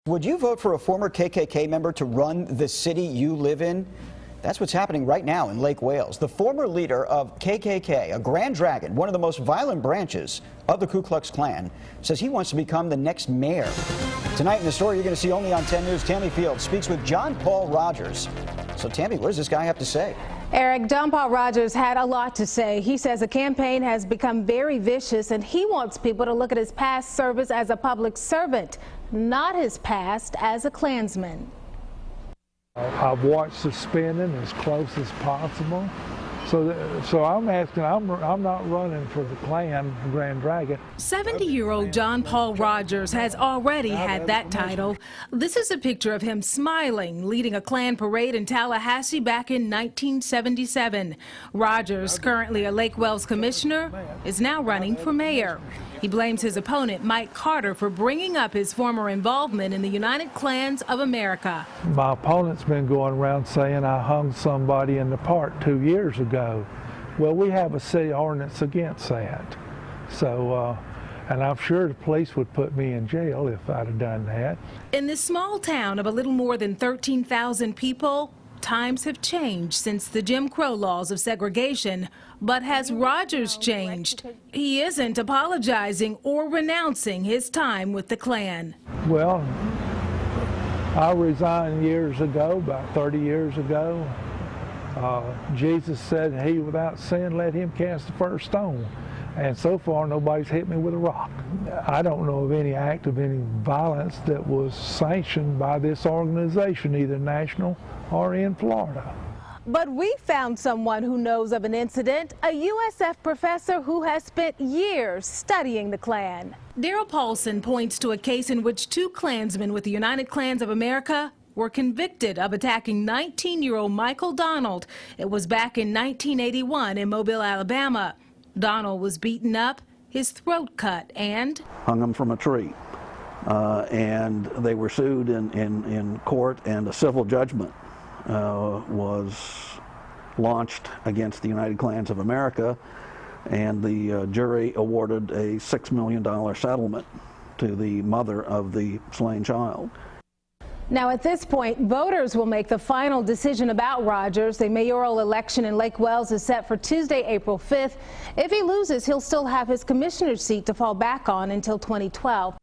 Would you vote for a former KKK member to run the city you live in? That's what's happening right now in Lake Wales. The former leader of KKK, a Grand Dragon, one of the most violent branches of the Ku Klux Klan, says he wants to become the next mayor. Tonight in the story you're going to see only on 10 News, Tammy Fields speaks with John Paul Rogers. So Tammy, what does this guy have to say? Eric, John Paul Rogers had a lot to say. He says the campaign has become very vicious and he wants people to look at his past service as a public servant, not his past as a Klansman. I've watched the spending as close as possible. So I'm asking, I'm not running for the Klan, Grand Dragon. 70-year-old John Paul Rogers has already had that title. This is a picture of him smiling, leading a Klan parade in Tallahassee back in 1977. Rogers, currently a Lake Wales commissioner, is now running for mayor. He blames his opponent, Mike Carter, for bringing up his former involvement in the United Klans of America. My opponent's been going around saying I hung somebody in the park 2 years ago. Well, we have a city ordinance against that. So, and I'm sure the police would put me in jail if I'd have done that. In this small town of a little more than 13,000 people, times have changed since the Jim Crow laws of segregation. But has Rogers changed? He isn't apologizing or renouncing his time with the Klan. Well, I resigned years ago, about 30 years ago. Jesus said, "He without sin, let him cast the first stone." And so far, nobody's hit me with a rock. I don't know of any act of any violence that was sanctioned by this organization, either national or in Florida. But we found someone who knows of an incident, a USF professor who has spent years studying the Klan. Daryl Paulson points to a case in which two Klansmen with the United Klans of America were convicted of attacking 19-year-old Michael Donald. It was back in 1981 in Mobile, Alabama. Donald was beaten up, his throat cut, and hung him from a tree. And they were sued in court, and a civil judgment was launched against the United Klans of America, and the jury awarded a $6 million settlement to the mother of the slain child. Now at this point, voters will make the final decision about Rogers. The mayoral election in Lake Wales is set for Tuesday, April 5th. If he loses, he'll still have his commissioner's seat to fall back on until 2012.